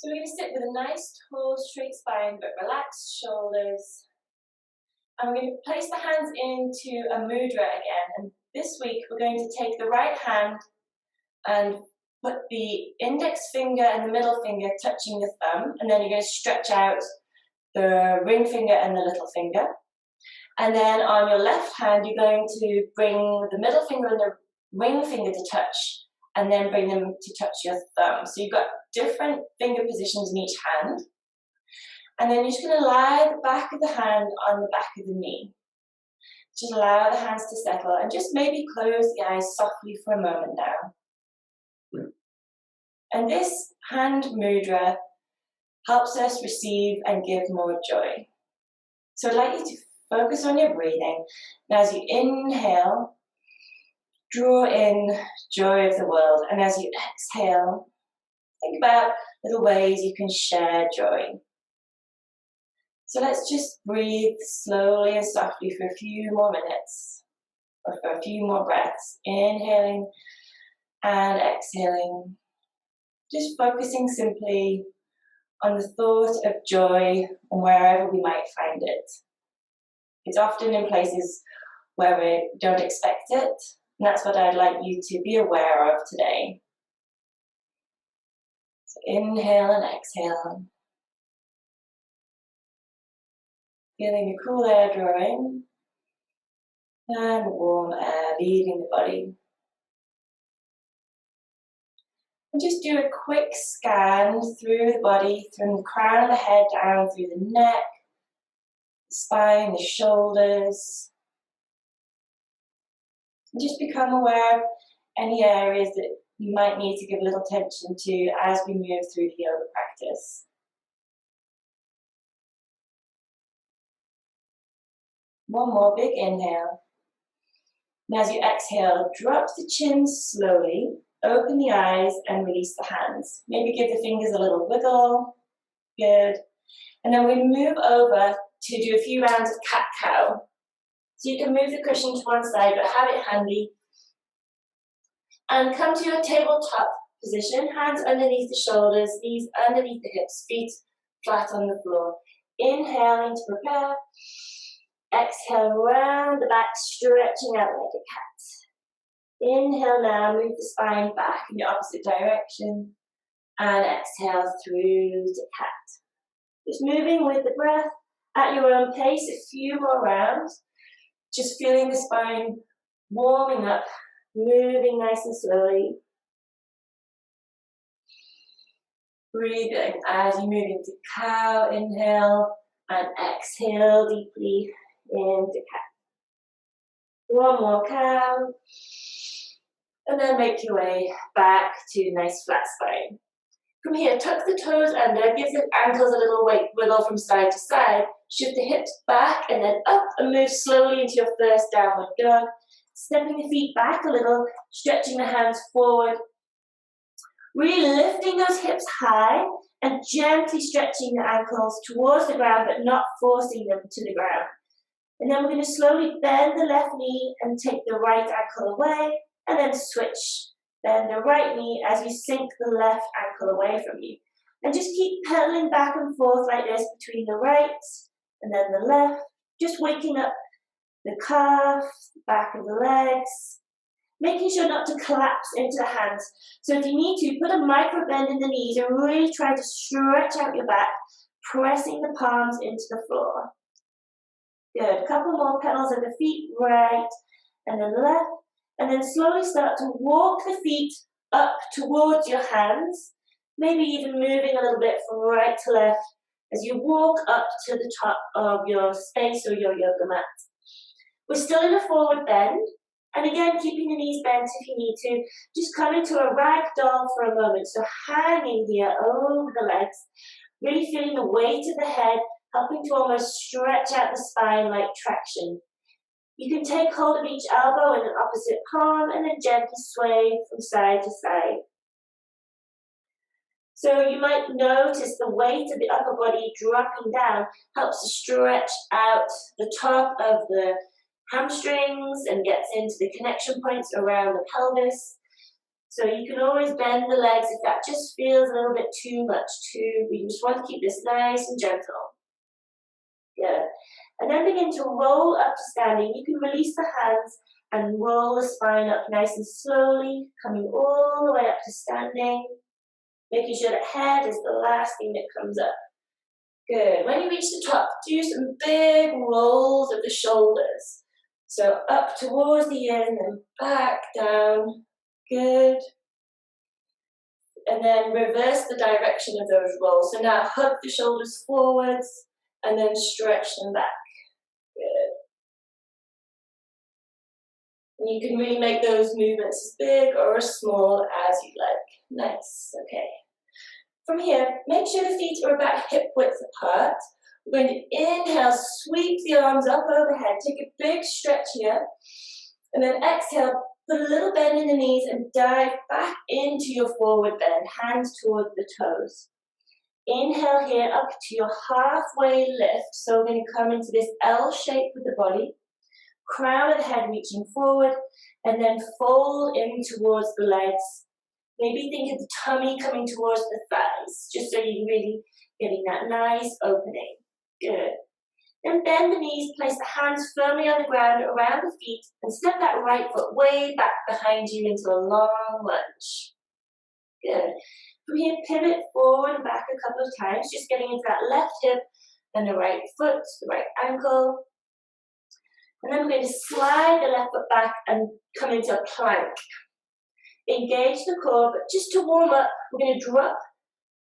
So we're going to sit with a nice tall straight spine but relaxed shoulders. And we're going to place the hands into a mudra again. And this week we're going to take the right hand and put the index finger and the middle finger touching the thumb. And then you're going to stretch out the ring finger and the little finger. And then on your left hand, you're going to bring the middle finger and the ring finger to touch, and then bring them to touch your thumb. So you've got different finger positions in each hand. And then you're just going to lie the back of the hand on the back of the knee. Just allow the hands to settle and just maybe close the eyes softly for a moment now. And this hand mudra helps us receive and give more joy. So I'd like you to focus on your breathing. Now as you inhale, draw in joy of the world. And as you exhale, think about little ways you can share joy. So let's just breathe slowly and softly for a few more minutes, or for a few more breaths. Inhaling and exhaling. Just focusing simply on the thought of joy and wherever we might find it. It's often in places where we don't expect it, and that's what I'd like you to be aware of today. So inhale and exhale. Feeling the cool air drawing and warm air leaving the body. And just do a quick scan through the body, from the crown of the head down through the neck, the spine, the shoulders. And just become aware of any areas that you might need to give a little attention to as we move through the yoga practice. One more big inhale. And as you exhale, drop the chin slowly, open the eyes and release the hands. Maybe give the fingers a little wiggle. Good. And then we move over to do a few rounds of cat-cow. So you can move the cushion to one side, but have it handy. And come to your tabletop position, hands underneath the shoulders, knees underneath the hips, feet flat on the floor. Inhaling to prepare. Exhale, round the back, stretching out like a cat. Inhale now, move the spine back in the opposite direction. And exhale through to cat. Just moving with the breath at your own pace, a few more rounds. Just feeling the spine warming up, moving nice and slowly. Breathing as you move into cow, inhale and exhale deeply into cat. One more cow. And then make your way back to nice flat spine. From here, tuck the toes under, give the ankles a little wiggle from side to side, shift the hips back and then up and move slowly into your first downward dog. Stepping the feet back a little, stretching the hands forward. Really lifting those hips high and gently stretching the ankles towards the ground but not forcing them to the ground. And then we're going to slowly bend the left knee and take the right ankle away and then switch. Bend the right knee as you sink the left ankle away from you. And just keep pedaling back and forth like this between the right and then the left. Just waking up the calf, the back of the legs. Making sure not to collapse into the hands. So if you need to, put a micro bend in the knees and really try to stretch out your back, pressing the palms into the floor. Good. A couple more pedals of the feet, right and then left. And then slowly start to walk the feet up towards your hands, maybe even moving a little bit from right to left as you walk up to the top of your space or your yoga mat. We're still in a forward bend, and again, keeping the knees bent if you need to. Just come into a rag doll for a moment, so hanging here over the legs, really feeling the weight of the head, helping to almost stretch out the spine like traction. You can take hold of each elbow in an opposite palm and then gently sway from side to side. So you might notice the weight of the upper body dropping down helps to stretch out the top of the hamstrings and gets into the connection points around the pelvis. So you can always bend the legs if that just feels a little bit too much too. We just want to keep this nice and gentle. Good. And then begin to roll up to standing. You can release the hands and roll the spine up nice and slowly, coming all the way up to standing. Making sure that head is the last thing that comes up. Good. When you reach the top, do some big rolls of the shoulders. So up towards the ears and then back down. Good. And then reverse the direction of those rolls. So now hug the shoulders forwards and then stretch them back. Good. And you can really make those movements as big or as small as you like. Nice. Okay. From here, make sure the feet are about hip width apart. We're going to inhale, sweep the arms up overhead. Take a big stretch here. And then exhale, put a little bend in the knees and dive back into your forward bend, hands toward the toes. Inhale here up to your halfway lift. So we're going to come into this L shape with the body. Crown of the head reaching forward and then fold in towards the legs. Maybe think of the tummy coming towards the thighs, just so you're really getting that nice opening. Good. Then bend the knees, place the hands firmly on the ground around the feet, and step that right foot way back behind you into a long lunge. Good. From here, pivot forward and back a couple of times, just getting into that left hip and the right foot, the right ankle. And then we're going to slide the left foot back and come into a plank. Engage the core, but just to warm up, we're going to drop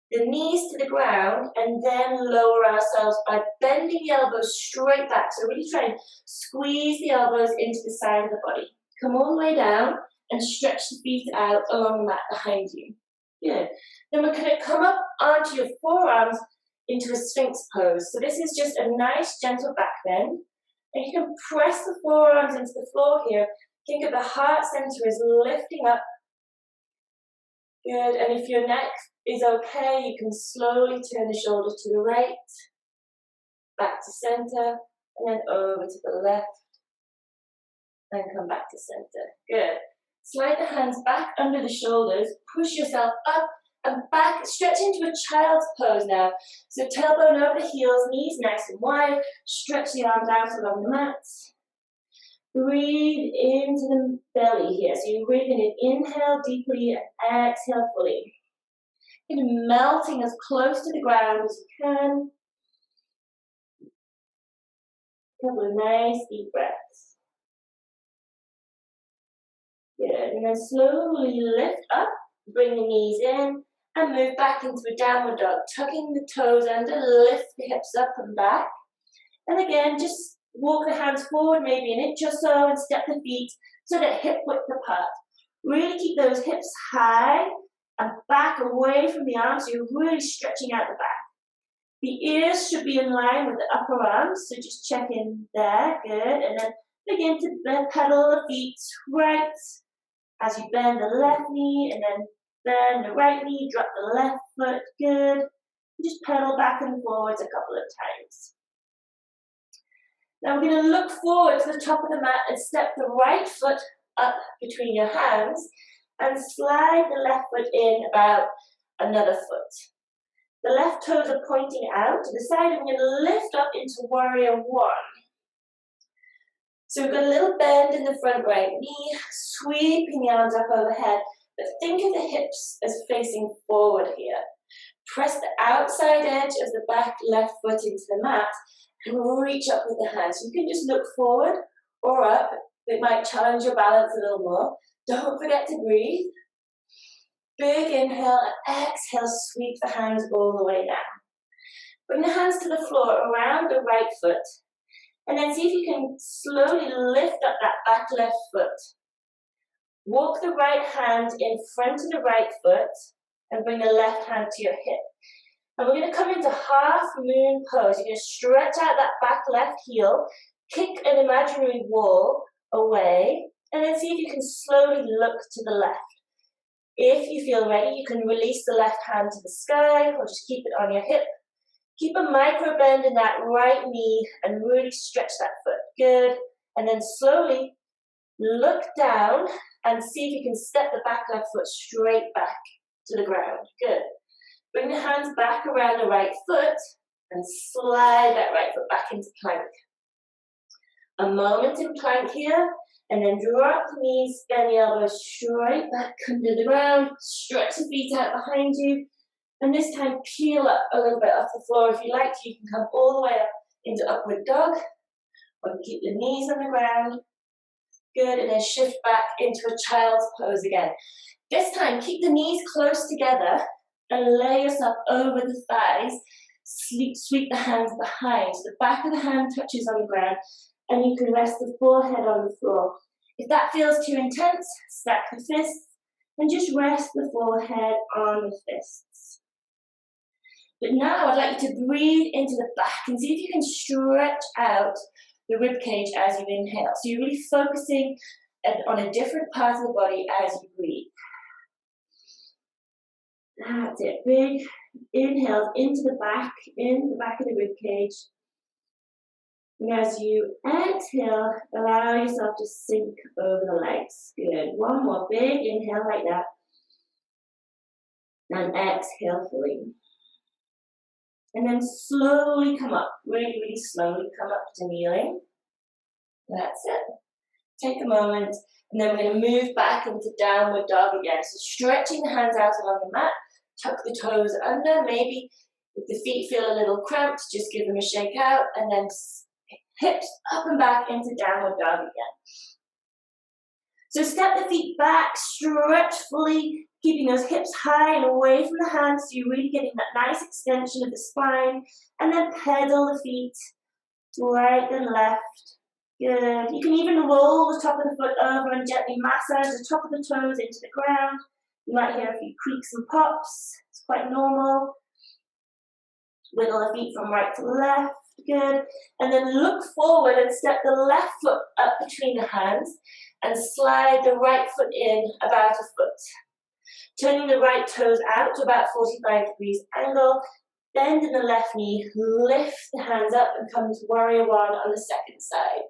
the knees to the ground and then lower ourselves by bending the elbows straight back. So really try and squeeze the elbows into the side of the body. Come all the way down and stretch the feet out along the mat behind you. Good. Then we're going to come up onto your forearms into a Sphinx pose. So this is just a nice gentle back bend. And you can press the forearms into the floor here. Think of the heart center as lifting up. Good, and if your neck is okay, you can slowly turn the shoulders to the right, back to center, and then over to the left, and come back to center. Good. Slide the hands back under the shoulders, push yourself up and back, stretch into a child's pose now. So tailbone over the heels, knees nice and wide, stretch the arms out along the mat. Breathe into the belly here. So you're really going to inhale deeply and exhale fully. You're melting as close to the ground as you can. A couple of nice deep breaths. Good. And then slowly lift up, bring the knees in, and move back into a downward dog. Tucking the toes under, lift the hips up and back. And again, just walk the hands forward maybe an inch or so and step the feet so that hip width apart. Really keep those hips high and back away from the arms, so you're really stretching out the back. The ears should be in line with the upper arms, so just check in there, good. And then begin to pedal the feet right as you bend the left knee and then bend the right knee, drop the left foot, good. Just pedal back and forwards a couple of times. Now we're going to look forward to the top of the mat and step the right foot up between your hands and slide the left foot in about another foot. The left toes are pointing out to the side and we're going to lift up into warrior one. So we've got a little bend in the front right knee, sweeping the arms up overhead, but think of the hips as facing forward here. Press the outside edge of the back left foot into the mat and reach up with the hands. You can just look forward or up. It might challenge your balance a little more. Don't forget to breathe. Big inhale and exhale, sweep the hands all the way down. Bring the hands to the floor around the right foot. And then see if you can slowly lift up that back left foot. Walk the right hand in front of the right foot and bring the left hand to your hip. And we're going to come into half moon pose. You're going to stretch out that back left heel, kick an imaginary wall away, and then see if you can slowly look to the left. If you feel ready, you can release the left hand to the sky or just keep it on your hip. Keep a micro bend in that right knee and really stretch that foot. Good. And then slowly Look down and see if you can step the back left foot straight back to the ground. Good. Bring the hands back around the right foot and slide that right foot back into plank. A moment in plank here, and then drop the knees, bend the elbows straight back under the ground, stretch the feet out behind you, and this time peel up a little bit off the floor. If you like to, you can come all the way up into upward dog, or keep the knees on the ground. Good, and then shift back into a child's pose again. This time, keep the knees close together and lay yourself over the thighs. Sweep the hands behind. So the back of the hand touches on the ground, and you can rest the forehead on the floor. If that feels too intense, stack the fists and just rest the forehead on the fists. But now I'd like you to breathe into the back and see if you can stretch out the rib cage as you inhale. So you're really focusing on a different part of the body as you breathe. That's it. Big inhales into the back of the rib cage. And as you exhale, allow yourself to sink over the legs. Good. One more big inhale like that. And exhale fully. And then slowly come up. Really, really slowly come up to kneeling. That's it. Take a moment. And then we're going to move back into downward dog again. So stretching the hands out along the mat. Tuck the toes under. Maybe if the feet feel a little cramped, just give them a shake out. And then hips up and back into downward dog again. So step the feet back, stretch fully, keeping those hips high and away from the hands, so you're really getting that nice extension of the spine, and then pedal the feet right and left. Good. You can even roll the top of the foot over and gently massage the top of the toes into the ground. You might hear a few creaks and pops. It's quite normal. Wiggle the feet from right to left. Good. And then look forward and step the left foot up between the hands and slide the right foot in about a foot. Turning the right toes out to about 45 degrees angle. Bend in the left knee, lift the hands up and come to warrior one on the second side.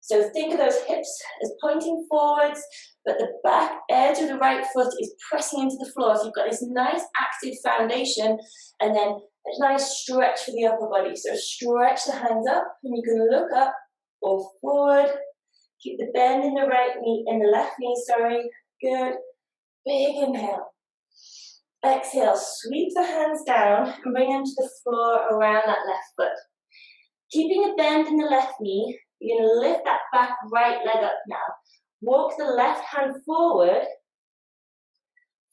So think of those hips as pointing forwards, but the back edge of the right foot is pressing into the floor. So you've got this nice active foundation and then a nice stretch for the upper body. So stretch the hands up and you can look up or forward. Keep the bend in the right knee, in the left knee, sorry. Good. Big inhale. Exhale, sweep the hands down and bring them to the floor around that left foot. Keeping a bend in the left knee, you're going to lift that back right leg up now. Walk the left hand forward.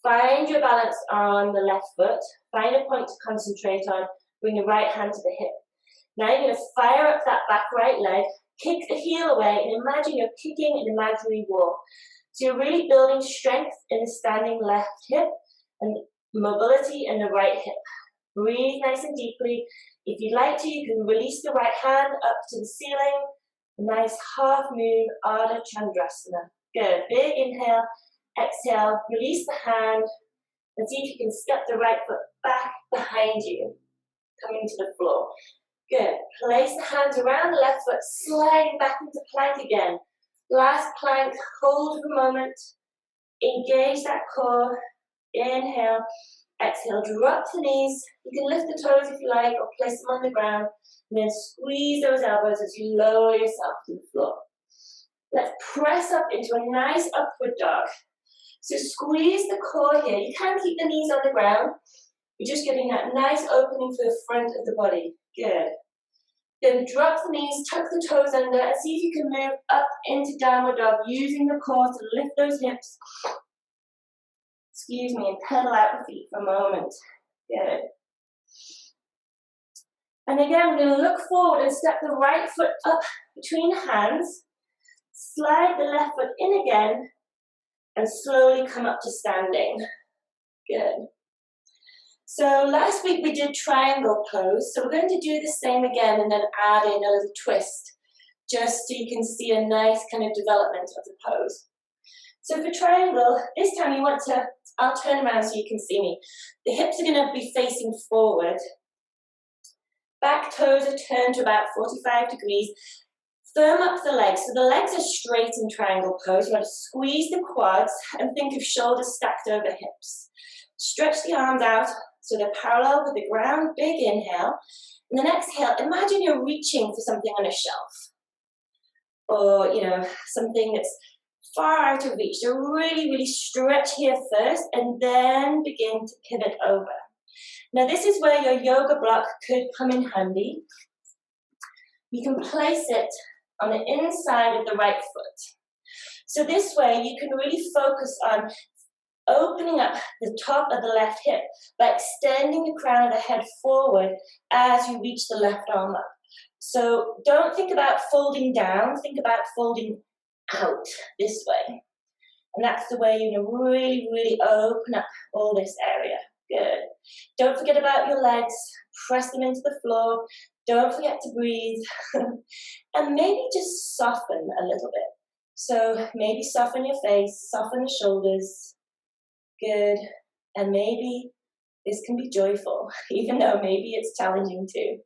Find your balance on the left foot. Find a point to concentrate on. Bring the right hand to the hip. Now you're going to fire up that back right leg. Kick the heel away and imagine you're kicking an imaginary wall. So you're really building strength in the standing left hip and mobility in the right hip. Breathe nice and deeply. If you'd like to, you can release the right hand up to the ceiling. A nice half moon, Ardha Chandrasana. Good. Big inhale. Exhale. Release the hand. And see if you can step the right foot back behind you. Coming to the floor. Good. Place the hands around the left foot, sliding back into plank again. Last plank. Hold for a moment. Engage that core. Inhale. Exhale. Drop the knees. You can lift the toes if you like, or place them on the ground. And then squeeze those elbows as you lower yourself to the floor. Let's press up into a nice upward dog. So squeeze the core here. You can keep the knees on the ground. You're just getting that nice opening for the front of the body. Good. Then drop the knees, tuck the toes under, and see if you can move up into downward dog using the core to lift those hips. Excuse me, and pedal out the feet for a moment. Good. And again, we're going to look forward and step the right foot up between the hands. Slide the left foot in again, and slowly come up to standing. Good. So last week we did triangle pose, so we're going to do the same again and then add in a little twist, just so you can see a nice kind of development of the pose. So for triangle, this time you want to, I'll turn around so you can see me. The hips are going to be facing forward. Back toes are turned to about 45 degrees. Firm up the legs. So the legs are straight in triangle pose. You want to squeeze the quads and think of shoulders stacked over hips. Stretch the arms out so they're parallel with the ground. Big inhale. And then exhale, imagine you're reaching for something on a shelf. Or, something that's far out of reach. So really, really stretch here first and then begin to pivot over. Now this is where your yoga block could come in handy. You can place it on the inside of the right foot. So this way you can really focus on opening up the top of the left hip by extending the crown of the head forward as you reach the left arm up. So don't think about folding down, think about folding out this way. And that's the way you're going to really, really open up all this area. Good. Don't forget about your legs. Press them into the floor. Don't forget to breathe. And maybe just soften a little bit. So maybe soften your face, soften the shoulders. Good. And maybe this can be joyful, even though maybe it's challenging too.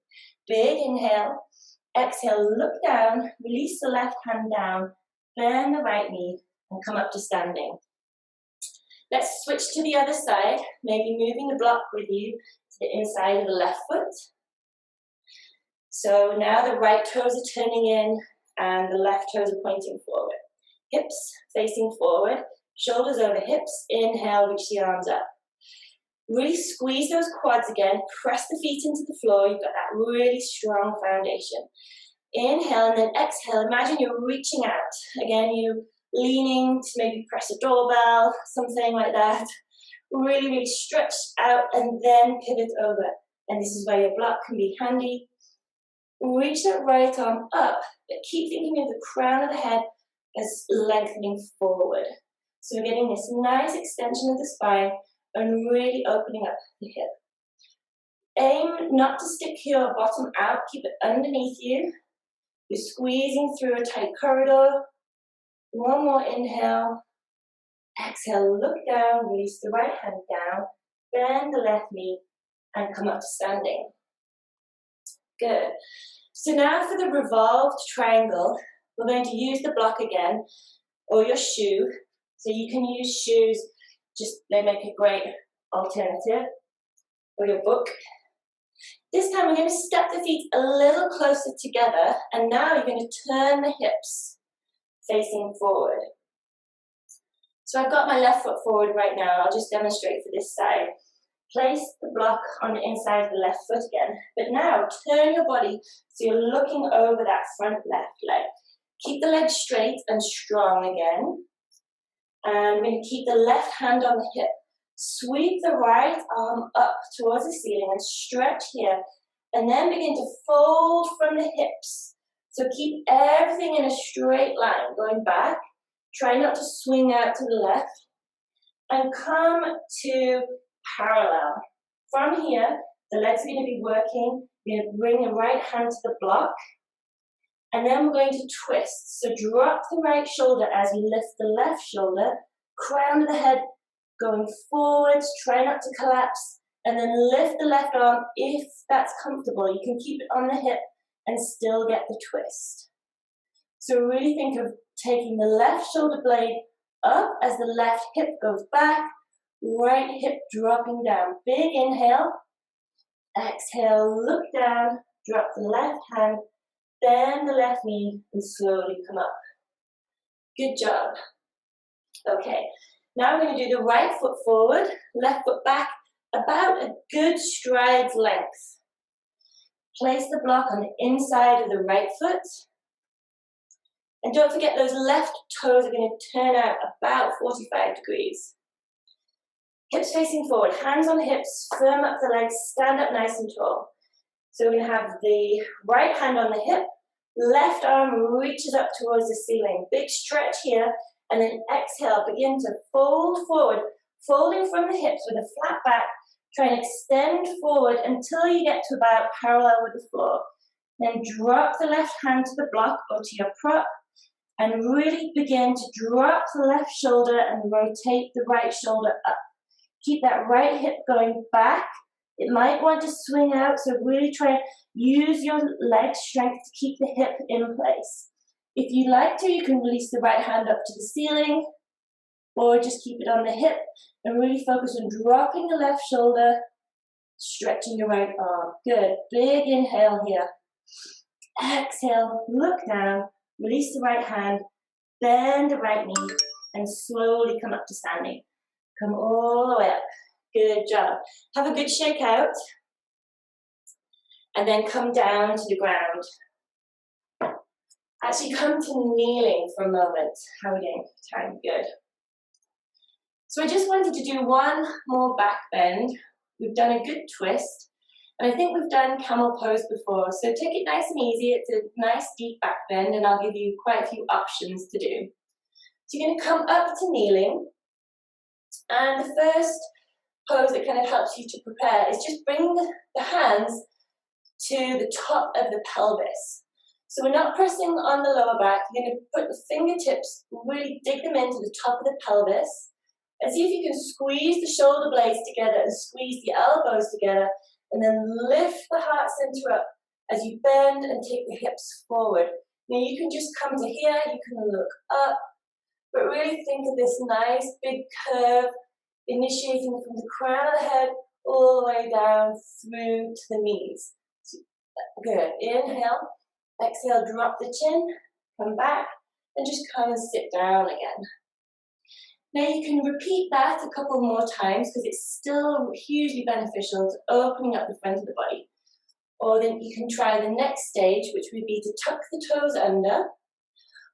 Big inhale. Exhale, look down, release the left hand down, bend the right knee, and come up to standing. Let's switch to the other side, maybe moving the block with you to the inside of the left foot. So now the right toes are turning in and the left toes are pointing forward. Hips facing forward, shoulders over hips, inhale, reach the arms up. Really squeeze those quads again, press the feet into the floor, you've got that really strong foundation. Inhale and then exhale, imagine you're reaching out. Again, you leaning to maybe press a doorbell, something like that. Really, really stretch out and then pivot over. And this is where your block can be handy. Reach that right arm up, but keep thinking of the crown of the head as lengthening forward. So we're getting this nice extension of the spine and really opening up the hip. Aim not to stick your bottom out, keep it underneath you. You're squeezing through a tight corridor. One more inhale. Exhale, look down, release the right hand down, bend the left knee, and come up to standing. Good. So now for the revolved triangle, we're going to use the block again, or your shoe. So you can use shoes, they make a great alternative, or your book. This time we're going to step the feet a little closer together, and now you're going to turn the hips facing forward. So I've got my left foot forward right now. I'll just demonstrate for this side. Place the block on the inside of the left foot again, but now turn your body so you're looking over that front left leg. Keep the leg straight and strong again. And we're going to keep the left hand on the hip. Sweep the right arm up towards the ceiling and stretch here. And then begin to fold from the hips. So keep everything in a straight line, going back. Try not to swing out to the left. And come to parallel. From here, the legs are going to be working. We're going to bring the right hand to the block. And then we're going to twist. So drop the right shoulder as you lift the left shoulder. Crown of the head going forwards. Try not to collapse. And then lift the left arm if that's comfortable. You can keep it on the hip and still get the twist. So really think of taking the left shoulder blade up as the left hip goes back. Right hip dropping down. Big inhale. Exhale, look down. Drop the left hand. Bend the left knee and slowly come up. Good job. Okay, now we're going to do the right foot forward, left foot back, about a good stride's length. Place the block on the inside of the right foot. And don't forget those left toes are going to turn out about 45 degrees. Hips facing forward, hands on the hips, firm up the legs, stand up nice and tall. So we're going to have the right hand on the hip, left arm reaches up towards the ceiling. Big stretch here, and then exhale, begin to fold forward, folding from the hips with a flat back. Try and extend forward until you get to about parallel with the floor. Then drop the left hand to the block or to your prop, and really begin to drop the left shoulder and rotate the right shoulder up. Keep that right hip going back. It might want to swing out, so really try and use your leg strength to keep the hip in place. If you'd like to, you can release the right hand up to the ceiling, or just keep it on the hip and really focus on dropping the left shoulder, stretching your right arm. Good. Big inhale here. Exhale, look down, release the right hand, bend the right knee, and slowly come up to standing. Come all the way up. Good job. Have a good shake out. And then come down to the ground. Actually come to kneeling for a moment. How are we doing? Time, good. So I just wanted to do one more back bend. We've done a good twist. And I think we've done Camel Pose before. So take it nice and easy. It's a nice deep back bend, and I'll give you quite a few options to do. So you're going to come up to kneeling. And the first pose that kind of helps you to prepare is just bring the hands to the top of the pelvis. So we're not pressing on the lower back. You're going to put the fingertips, really dig them into the top of the pelvis. And see if you can squeeze the shoulder blades together and squeeze the elbows together. And then lift the heart center up as you bend and take the hips forward. Now you can just come to here, you can look up, but really think of this nice big curve initiating from the crown of the head all the way down through to the knees. Good. Inhale, exhale, drop the chin, come back, and just come and sit down again. Now you can repeat that a couple more times because it's still hugely beneficial to opening up the front of the body. Or then you can try the next stage, which would be to tuck the toes under.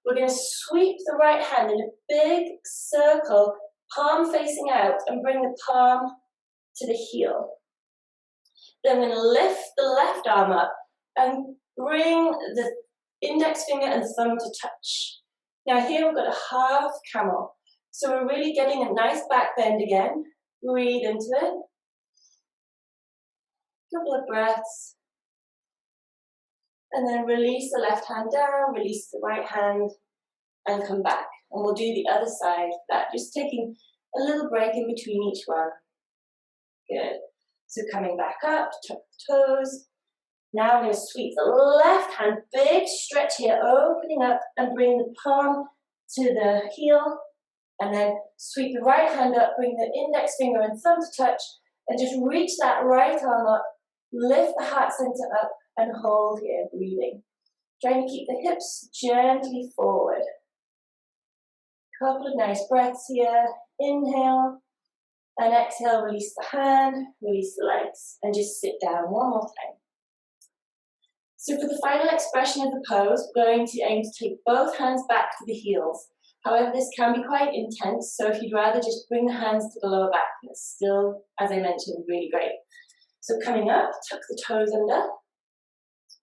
We're going to sweep the right hand in a big circle, palm facing out, and bring the palm to the heel. Then we're going to lift the left arm up and bring the index finger and thumb to touch. Now here we've got a half camel. So we're really getting a nice back bend again. Breathe into it. Couple of breaths. And then release the left hand down, release the right hand, and come back. And we'll do the other side of that, just taking a little break in between each one. Good. So coming back up, tuck the toes. Now we're going to sweep the left hand, big stretch here, opening up and bring the palm to the heel. And then sweep the right hand up, bring the index finger and thumb to touch, and just reach that right arm up, lift the heart center up, and hold here, breathing. Trying to keep the hips gently forward. Couple of nice breaths here. Inhale, and exhale, release the hand, release the legs, and just sit down one more time. So for the final expression of the pose, we're going to aim to take both hands back to the heels. However, this can be quite intense, so if you'd rather just bring the hands to the lower back, it's still, as I mentioned, really great. So coming up, tuck the toes under.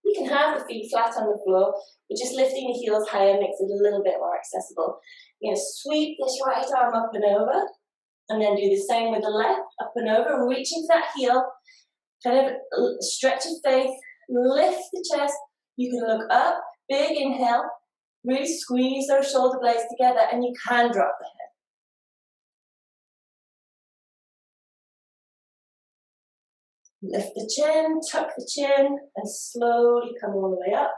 You can have the feet flat on the floor, but just lifting the heels higher makes it a little bit more accessible. You're going to sweep this right arm up and over, and then do the same with the left, up and over, reaching for that heel, kind of a stretch of faith, lift the chest. You can look up, big inhale, really squeeze those shoulder blades together, and you can drop the head. Lift the chin, tuck the chin, and slowly come all the way up.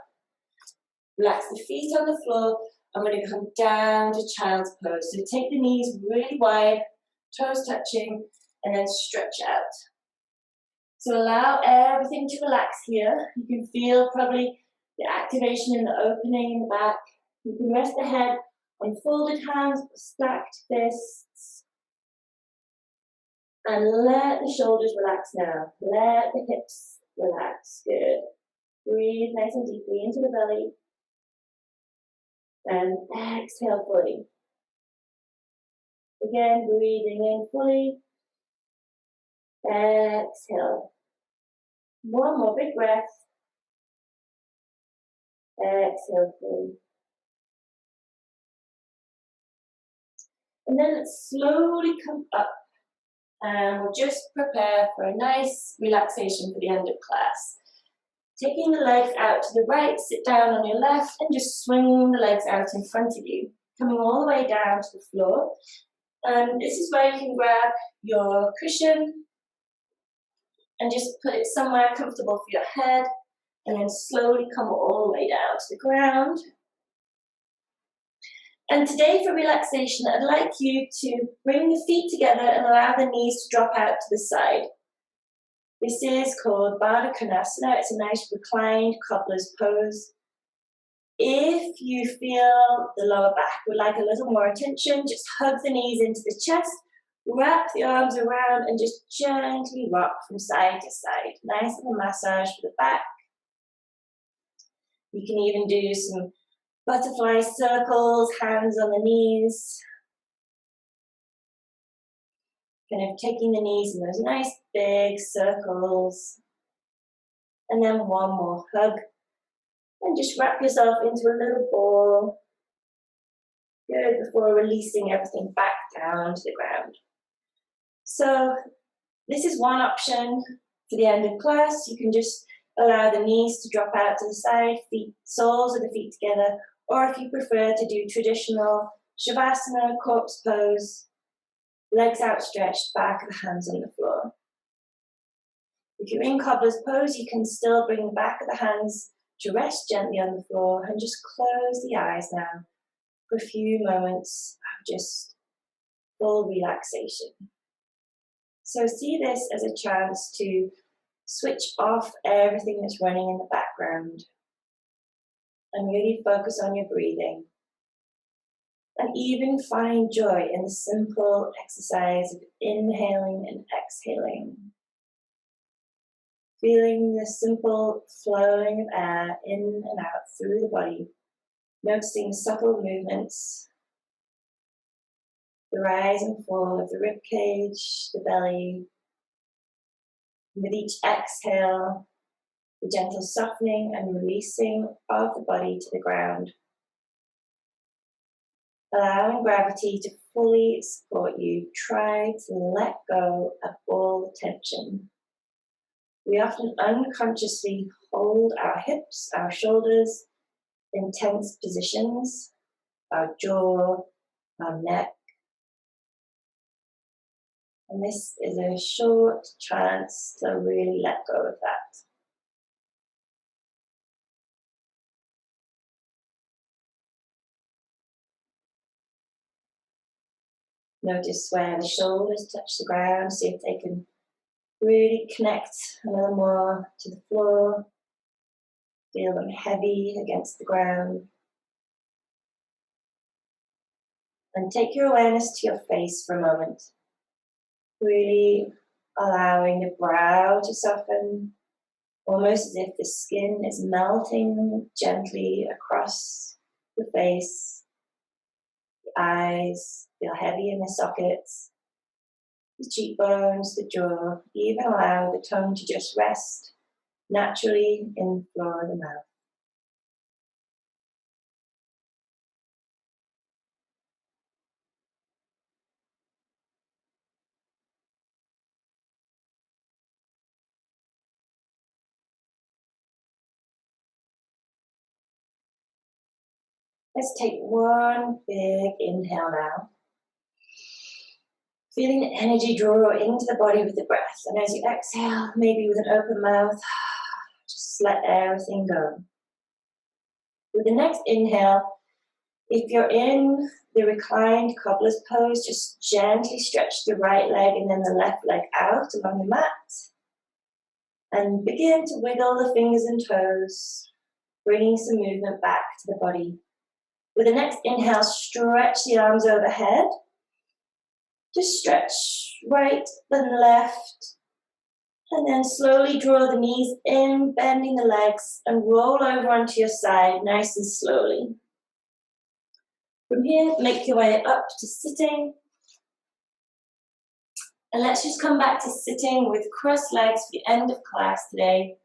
Relax the feet on the floor. I'm going to come down to child's pose. So take the knees really wide, toes touching, and then stretch out. So allow everything to relax here. You can feel probably the activation in the opening in the back. You can rest the head on folded hands, stacked fists. And let the shoulders relax now. Let the hips relax. Good. Breathe nice and deeply into the belly. And exhale fully. Again, breathing in fully. Exhale. One more big breath. Exhale fully. And then let's slowly come up. And we'll just prepare for a nice relaxation for the end of class. Taking the legs out to the right, sit down on your left, and just swing the legs out in front of you. Coming all the way down to the floor. And this is where you can grab your cushion and just put it somewhere comfortable for your head. And then slowly come all the way down to the ground. And today for relaxation, I'd like you to bring the feet together and allow the knees to drop out to the side. This is called Baddha Konasana. It's a nice reclined cobbler's pose. If you feel the lower back would like a little more attention, just hug the knees into the chest, wrap the arms around and just gently rock from side to side. Nice little massage for the back. You can even do some butterfly circles, hands on the knees. Kind of taking the knees in those nice big circles. And then one more hug. And just wrap yourself into a little ball. Good, before releasing everything back down to the ground. So this is one option for the end of class. You can just allow the knees to drop out to the side, soles of the feet together, or if you prefer to do traditional Shavasana, corpse pose, legs outstretched, back of the hands on the floor. If you're in cobbler's pose, you can still bring the back of the hands to rest gently on the floor and just close the eyes now for a few moments of just full relaxation. So see this as a chance to switch off everything that's running in the background and really focus on your breathing. And even find joy in the simple exercise of inhaling and exhaling. Feeling the simple flowing of air in and out through the body. Noticing subtle movements. The rise and fall of the rib cage, the belly. With each exhale, the gentle softening and releasing of the body to the ground. Allowing gravity to fully support you, try to let go of all tension. We often unconsciously hold our hips, our shoulders in tense positions, our jaw, our neck. And this is a short chance to really let go of that. Notice where the shoulders touch the ground, see if they can really connect a little more to the floor. Feel them heavy against the ground. And take your awareness to your face for a moment. Really allowing the brow to soften, almost as if the skin is melting gently across the face. The eyes feel heavy in the sockets, the cheekbones, the jaw, even allow the tongue to just rest naturally in the floor of the mouth. Let's take one big inhale now. Feeling the energy draw into the body with the breath. And as you exhale, maybe with an open mouth, just let everything go. With the next inhale, if you're in the reclined cobbler's pose, just gently stretch the right leg and then the left leg out along the mat. And begin to wiggle the fingers and toes, bringing some movement back to the body. With the next inhale, stretch the arms overhead. Just stretch right then left. And then slowly draw the knees in, bending the legs, and roll over onto your side nice and slowly. From here, make your way up to sitting. And let's just come back to sitting with crossed legs for the end of class today.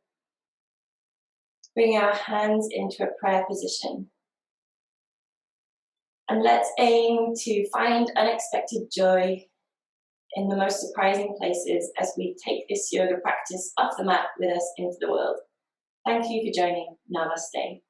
Bring our hands into a prayer position. And let's aim to find unexpected joy in the most surprising places as we take this yoga practice off the mat with us into the world. Thank you for joining. Namaste.